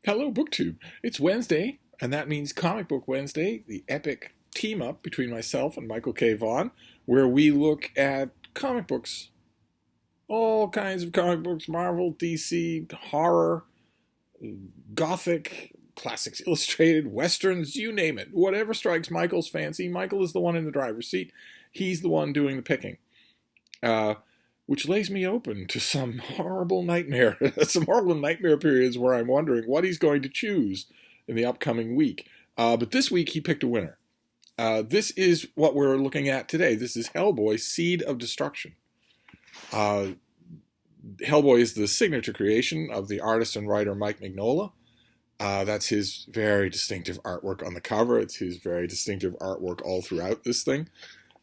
Hello, BookTube. It's Wednesday, and that means Comic Book Wednesday, the epic team up between myself and Michael K Vaughan, where we look at comic books. All kinds of comic books: Marvel, DC, horror, gothic, classics illustrated, westerns, you name it. Whatever strikes Michael's fancy. Michael is the one in the driver's seat. He's the one doing the picking. Which lays me open to some horrible nightmare, some horrible nightmare periods where I'm wondering what he's going to choose in the upcoming week. But this week he picked a winner. This is what we're looking at today. This is Hellboy, Seed of Destruction. Hellboy is the signature creation of the artist and writer Mike Mignola. That's his very distinctive artwork on the cover. It's his very distinctive artwork all throughout this thing.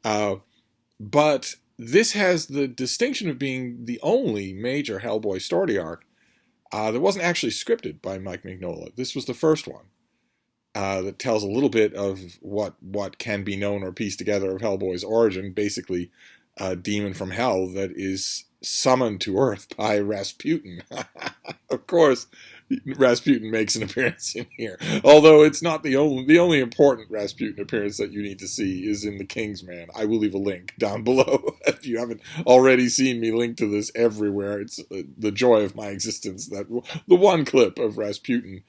But this has the distinction of being the only major Hellboy story arc that wasn't actually scripted by Mike Mignola. This was the first one that tells a little bit of what can be known or pieced together of Hellboy's origin. Basically, a demon from hell that is summoned to Earth by Rasputin. Of course, Rasputin makes an appearance in here, although it's not the only important Rasputin appearance that you need to see is in The King's Man. I will leave a link down below if you haven't already seen me link to this everywhere. It's the joy of my existence that the one clip of Rasputin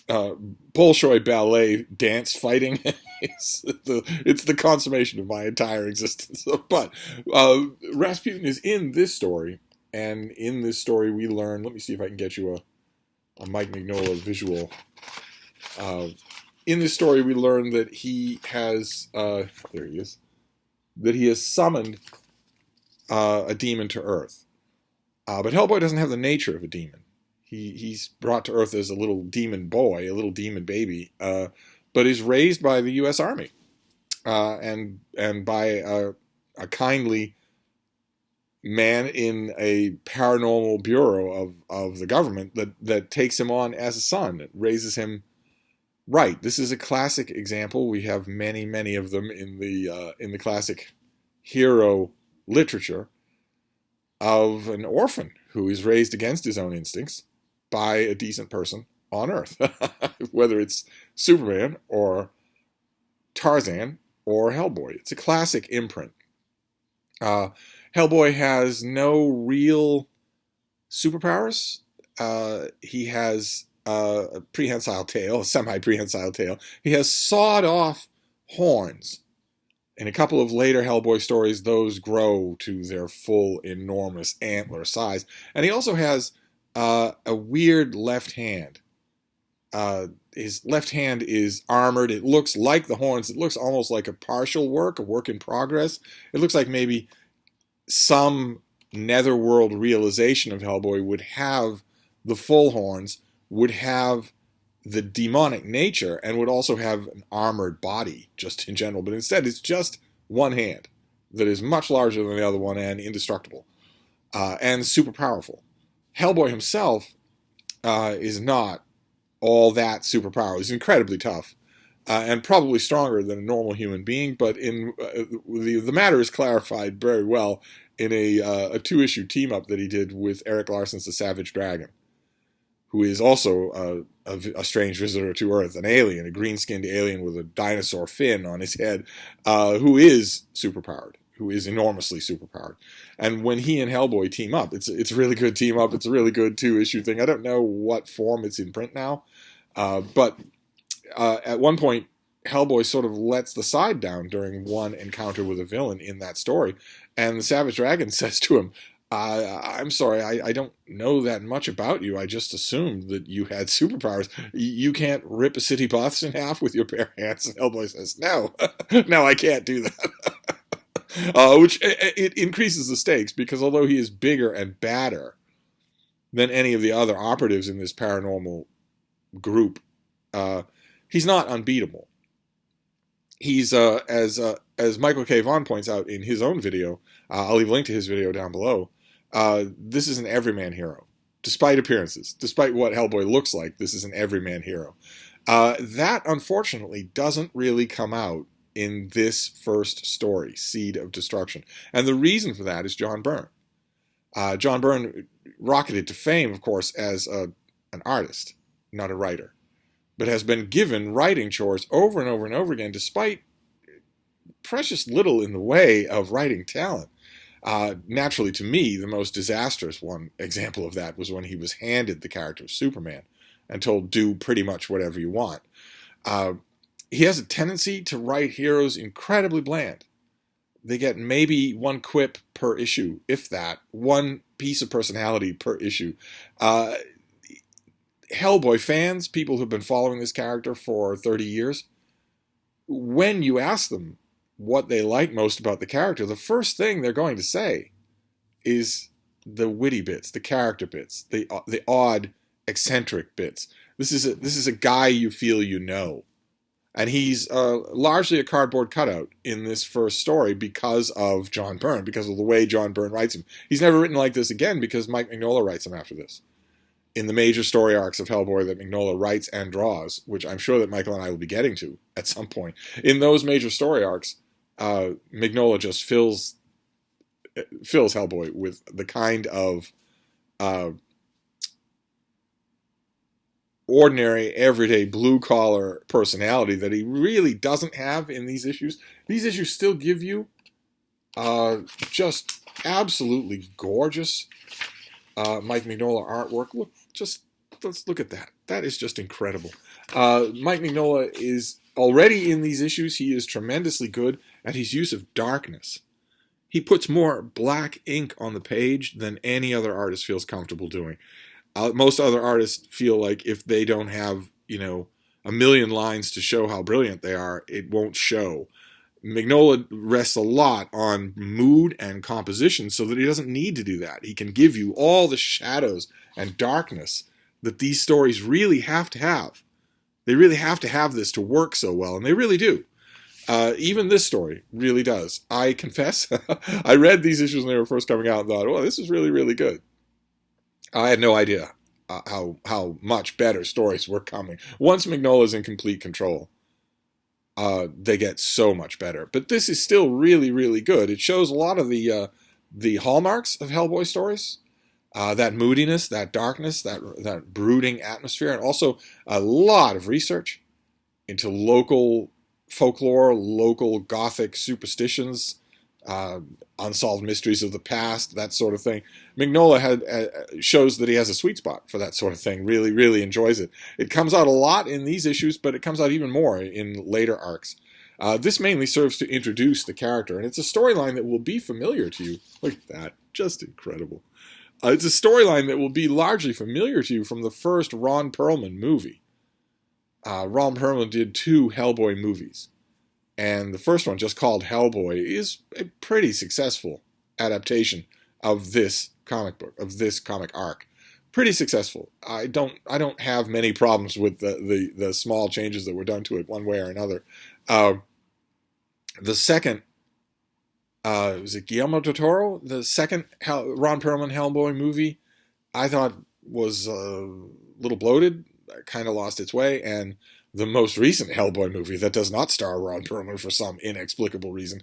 Bolshoi ballet dance fighting it's the consummation of my entire existence. But Rasputin is in this story, and in this story we learn. Let me see if I can get you a Mike Mignola visual. In this story, we learn that he has there he is, that he has summoned a demon to Earth. But Hellboy doesn't have the nature of a demon. He's brought to Earth as a little demon boy, a little demon baby, but is raised by the U.S. Army and by a kindly man in a paranormal bureau of the government that takes him on as a son, that raises him right. This is a classic example. We have many of them in the classic hero literature of an orphan who is raised against his own instincts by a decent person on Earth, whether it's Superman or Tarzan or Hellboy. It's a classic imprint. Hellboy has no real superpowers. He has a prehensile tail, a semi-prehensile tail. He has sawed-off horns. In a couple of later Hellboy stories, those grow to their full, enormous antler size. And he also has a weird left hand. His left hand is armored. It looks like the horns. It looks almost like a partial work, a work in progress. It looks like maybe some netherworld realization of Hellboy would have the full horns, would have the demonic nature, and would also have an armored body just in general. But instead, it's just one hand that is much larger than the other one and indestructible and super powerful. Hellboy himself is not all that super powerful. He's incredibly tough. And probably stronger than a normal human being, but in the matter is clarified very well in a two-issue team-up that he did with Eric Larson's The Savage Dragon, who is also a strange visitor to Earth, an alien, a green-skinned alien with a dinosaur fin on his head, who is superpowered, who is enormously superpowered. And when he and Hellboy team up, it's a really good team-up. It's a really good two-issue thing. I don't know what form it's in print now, but at one point, Hellboy sort of lets the side down during one encounter with a villain in that story, and the Savage Dragon says to him, I'm sorry, I don't know that much about you. I just assumed that you had superpowers. You can't rip a city bus in half with your bare hands. And Hellboy says, no, no, I can't do that. Which it increases the stakes, because although he is bigger and badder than any of the other operatives in this paranormal group, he's not unbeatable. He's, as Michael K Vaughan points out in his own video, I'll leave a link to his video down below, this is an everyman hero. Despite appearances, despite what Hellboy looks like, this is an everyman hero. That, unfortunately, doesn't really come out in this first story, Seed of Destruction. And the reason for that is John Byrne. John Byrne rocketed to fame, of course, as an artist. not a writer, but has been given writing chores over and over and over again, despite precious little in the way of writing talent. Naturally, to me, the most disastrous one example of that was when he was handed the character of Superman and told, do pretty much whatever you want. He has a tendency to write heroes incredibly bland. They get maybe one quip per issue, if that, one piece of personality per issue. Hellboy fans, people who've been following this character for 30 years, when you ask them what they like most about the character, the first thing they're going to say is the witty bits, the character bits, the odd, eccentric bits. This is a guy you feel you know. And he's largely a cardboard cutout in this first story because of John Byrne, because of the way John Byrne writes him. He's never written like this again because Mike Mignola writes him after this. In the major story arcs of Hellboy that Mignola writes and draws, which I'm sure that Michael and I will be getting to at some point, in those major story arcs, Mignola just fills Hellboy with the kind of ordinary, everyday, blue-collar personality that he really doesn't have in these issues. These issues still give you just absolutely gorgeous Mike Mignola artwork. Let's look at that. That is just incredible. Mike Mignola is already in these issues. He is tremendously good at his use of darkness. He puts more black ink on the page than any other artist feels comfortable doing. Most other artists feel like if they don't have, a million lines to show how brilliant they are, it won't show. Mignola rests a lot on mood and composition so that he doesn't need to do that. He can give you all the shadows and darkness that these stories really have to have. They really have to have this to work so well, and they really do. Even this story really does. I confess, I read these issues when they were first coming out and thought, oh, this is really, really good. I had no idea how much better stories were coming. Once Mignola's in complete control, they get so much better. But this is still really, really good. It shows a lot of the hallmarks of Hellboy stories. That moodiness, that darkness, that brooding atmosphere, and also a lot of research into local folklore, local Gothic superstitions, unsolved mysteries of the past, that sort of thing. Mignola shows that he has a sweet spot for that sort of thing, really, really enjoys it. It comes out a lot in these issues, but it comes out even more in later arcs. This mainly serves to introduce the character, and it's a storyline that will be familiar to you. Look at that, just incredible. It's a storyline that will be largely familiar to you from the first Ron Perlman movie. Ron Perlman did 2 Hellboy movies. And the first one, just called Hellboy, is a pretty successful adaptation of this comic book, of this comic arc. Pretty successful. I don't have many problems with the small changes that were done to it one way or another. The second, was it Guillermo del Toro? The second Ron Perlman Hellboy movie, I thought was a little bloated, kind of lost its way, and the most recent Hellboy movie that does not star Ron Perlman for some inexplicable reason,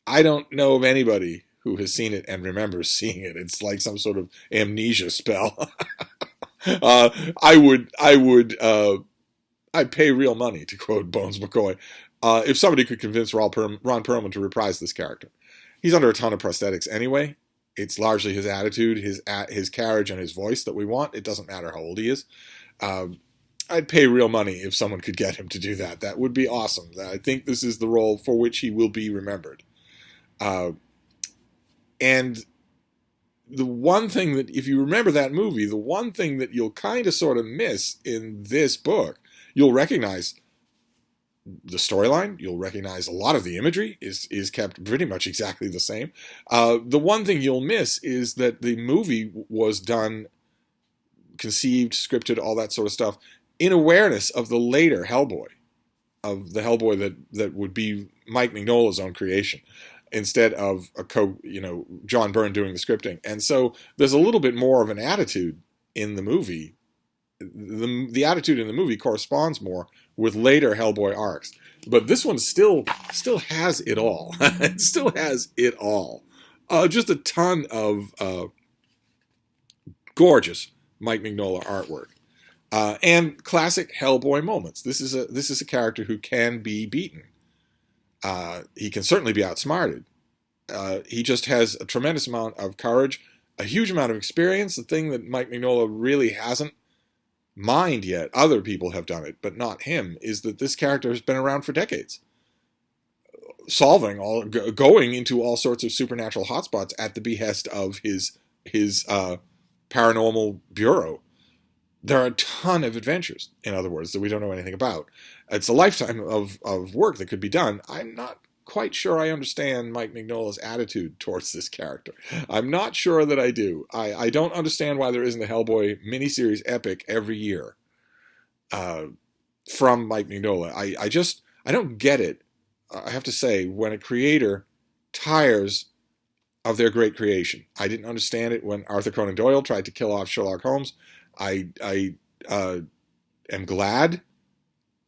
I don't know of anybody who has seen it and remembers seeing it. It's like some sort of amnesia spell. I'd pay real money, to quote Bones McCoy, if somebody could convince Ron Perlman to reprise this character. He's under a ton of prosthetics anyway. It's largely his attitude, his carriage, and his voice that we want. It doesn't matter how old he is. I'd pay real money if someone could get him to do that. That would be awesome. I think this is the role for which he will be remembered. And the one thing that, if you remember that movie, the one thing that you'll kind of sort of miss in this book, you'll recognize the storyline. You'll recognize a lot of the imagery is kept pretty much exactly the same. The one thing you'll miss is that the movie was done, conceived, scripted, all that sort of stuff, in awareness of the later Hellboy, of the Hellboy that would be Mike Mignola's own creation, instead of John Byrne doing the scripting. And so there's a little bit more of an attitude in the movie. The attitude in the movie corresponds more with later Hellboy arcs. But this one still has it all. It still has it all. Just a ton of gorgeous Mike Mignola artwork. And classic Hellboy moments. This is a character who can be beaten. He can certainly be outsmarted. He just has a tremendous amount of courage, a huge amount of experience. The thing that Mike Mignola really hasn't mined yet, other people have done it, but not him, is that this character has been around for decades, going into all sorts of supernatural hotspots at the behest of his paranormal bureau. There are a ton of adventures, in other words, that we don't know anything about. It's a lifetime of work that could be done. I'm not quite sure I understand Mike Mignola's attitude towards this character. I'm not sure that I do. I don't understand why there isn't a Hellboy miniseries epic every year from Mike Mignola. I don't get it. I have to say, when a creator tires of their great creation. I didn't understand it when Arthur Conan Doyle tried to kill off Sherlock Holmes. I am glad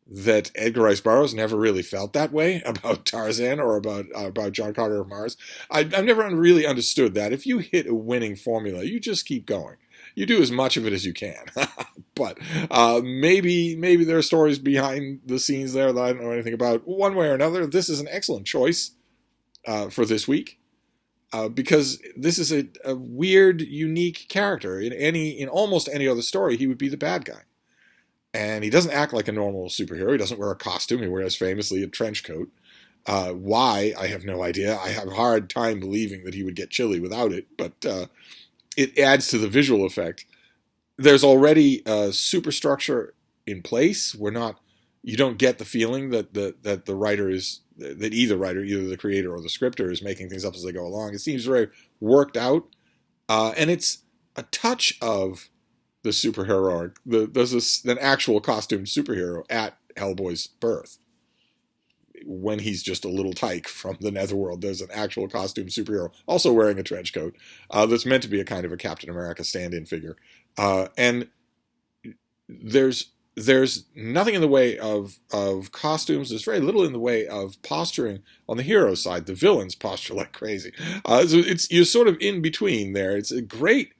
that Edgar Rice Burroughs never really felt that way about Tarzan or about John Carter of Mars. I've never really understood that. If you hit a winning formula, you just keep going. You do as much of it as you can. But maybe there are stories behind the scenes there that I don't know anything about. One way or another, this is an excellent choice for this week. Because this is a weird, unique character. In almost any other story, he would be the bad guy. And he doesn't act like a normal superhero. He doesn't wear a costume. He wears famously a trench coat. Why? I have no idea. I have a hard time believing that he would get chilly without it, but it adds to the visual effect. There's already a superstructure in place. You don't get the feeling that the writer is, that either writer, either the creator or the scripter, is making things up as they go along. It seems very worked out, and it's a touch of the superheroic. There's an actual costumed superhero at Hellboy's birth. When he's just a little tyke from the netherworld, there's an actual costumed superhero, also wearing a trench coat, that's meant to be a kind of a Captain America stand-in figure. And there's nothing in the way of costumes. There's very little in the way of posturing on the hero side. The villains posture like crazy. So you're sort of in between there. It's a great,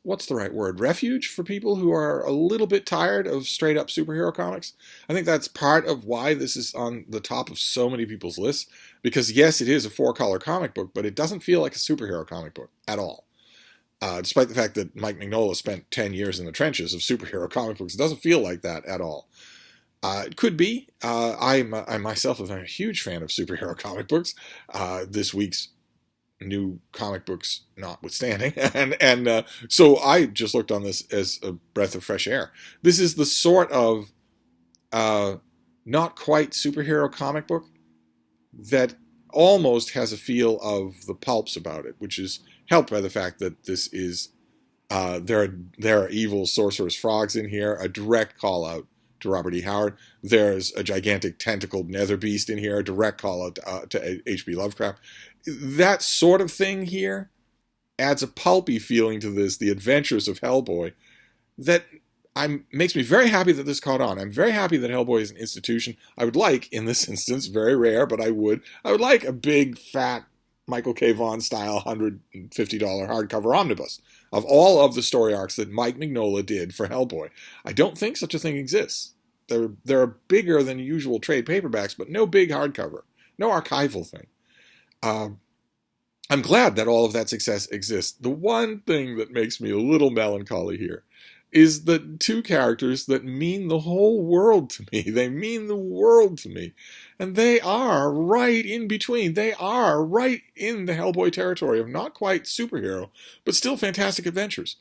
what's the right word? Refuge for people who are a little bit tired of straight up superhero comics. I think that's part of why this is on the top of so many people's lists. Because yes, it is a 4-color comic book, but it doesn't feel like a superhero comic book at all. Despite the fact that Mike Mignola spent 10 years in the trenches of superhero comic books, it doesn't feel like that at all. It could be. I myself am a huge fan of superhero comic books. This week's new comic books notwithstanding. and so I just looked on this as a breath of fresh air. This is the sort of not quite superhero comic book that almost has a feel of the pulps about it, which is helped by the fact that this is there are evil sorcerous frogs in here, a direct call out to Robert E. Howard. There's a gigantic tentacled nether beast in here, a direct call out to H.P. Lovecraft. That sort of thing here adds a pulpy feeling to this, the adventures of Hellboy, that makes me very happy that this caught on. I'm very happy that Hellboy is an institution. I would like, in this instance, very rare, but I would like a big, fat, Michael K. Vaughan style $150 hardcover omnibus of all of the story arcs that Mike Mignola did for Hellboy. I don't think such a thing exists. There are bigger than usual trade paperbacks, but no big hardcover, no archival thing. I'm glad that all of that success exists. The one thing that makes me a little melancholy here is the two characters that mean the whole world to me. They mean the world to me. And they are right in between. They are right in the Hellboy territory of not quite superhero, but still fantastic adventures,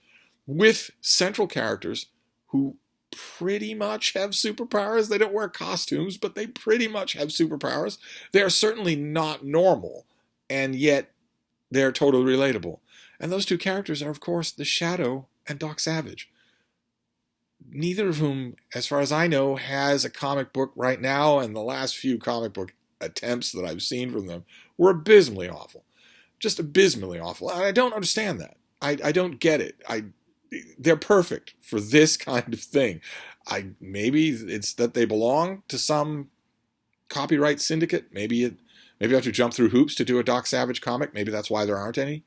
with central characters who pretty much have superpowers. They don't wear costumes, but they pretty much have superpowers. They are certainly not normal, and yet they're totally relatable. And those two characters are, of course, the Shadow and Doc Savage. Neither of whom, as far as I know, has a comic book right now, and the last few comic book attempts that I've seen from them were abysmally awful. Just abysmally awful. And I don't understand that. I don't get it. They're perfect for this kind of thing. Maybe it's that they belong to some copyright syndicate. Maybe I have to jump through hoops to do a Doc Savage comic. Maybe that's why there aren't any.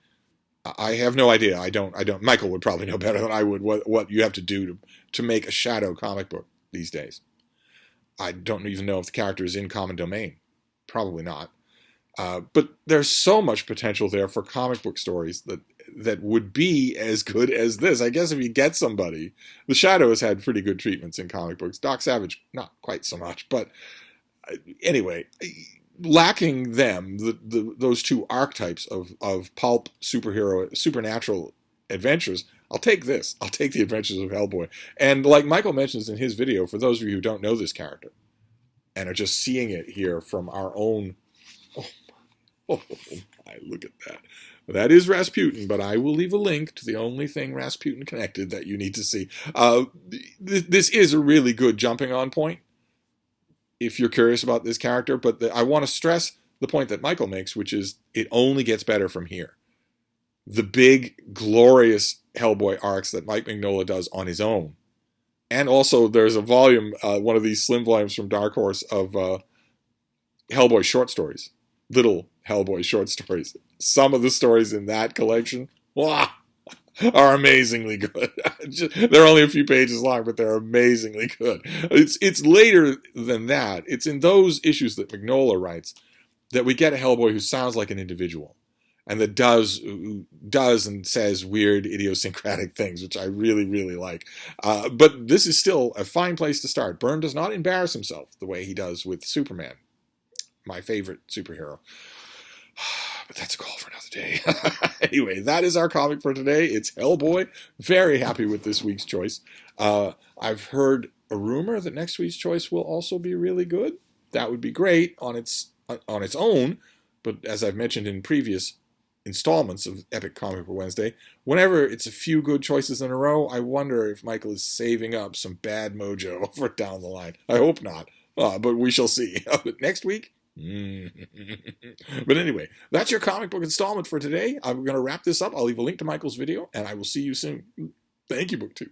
I have no idea. I don't. Michael would probably know better than I would what you have to do to make a Shadow comic book these days. I don't even know if the character is in common domain. Probably not. But there's so much potential there for comic book stories that would be as good as this. I guess if you get somebody, the Shadow has had pretty good treatments in comic books. Doc Savage, not quite so much. But anyway, lacking them, those two archetypes of pulp superhero, supernatural adventures, I'll take this. I'll take the Adventures of Hellboy. And like Michael mentions in his video, for those of you who don't know this character and are just seeing it here from our own... Oh, my, look at that. That is Rasputin, but I will leave a link to the only thing Rasputin connected that you need to see. This is a really good jumping on point if you're curious about this character, but I want to stress the point that Michael makes, which is it only gets better from here. The big, glorious Hellboy arcs that Mike Mignola does on his own. And also there's a volume, one of these slim volumes from Dark Horse of Hellboy short stories. Little Hellboy short stories. Some of the stories in that collection are amazingly good. They're only a few pages long, but they're amazingly good. It's later than that. It's in those issues that Mignola writes that we get a Hellboy who sounds like an individual and that does and says weird idiosyncratic things, which I really, really like. But this is still a fine place to start. Byrne does not embarrass himself the way he does with Superman, my favorite superhero. But that's a call for another day. Anyway, that is our comic for today. It's Hellboy. Very happy with this week's choice. I've heard a rumor that next week's choice will also be really good. That would be great on its own. But as I've mentioned in previous installments of Epic Comic Book Wednesday, whenever it's a few good choices in a row, I wonder if Michael is saving up some bad mojo for down the line. I hope not. But we shall see. Next week? But anyway, that's your comic book installment for today. I'm going to wrap this up. I'll leave a link to Michael's video, and I will see you soon. Thank you, BookTube.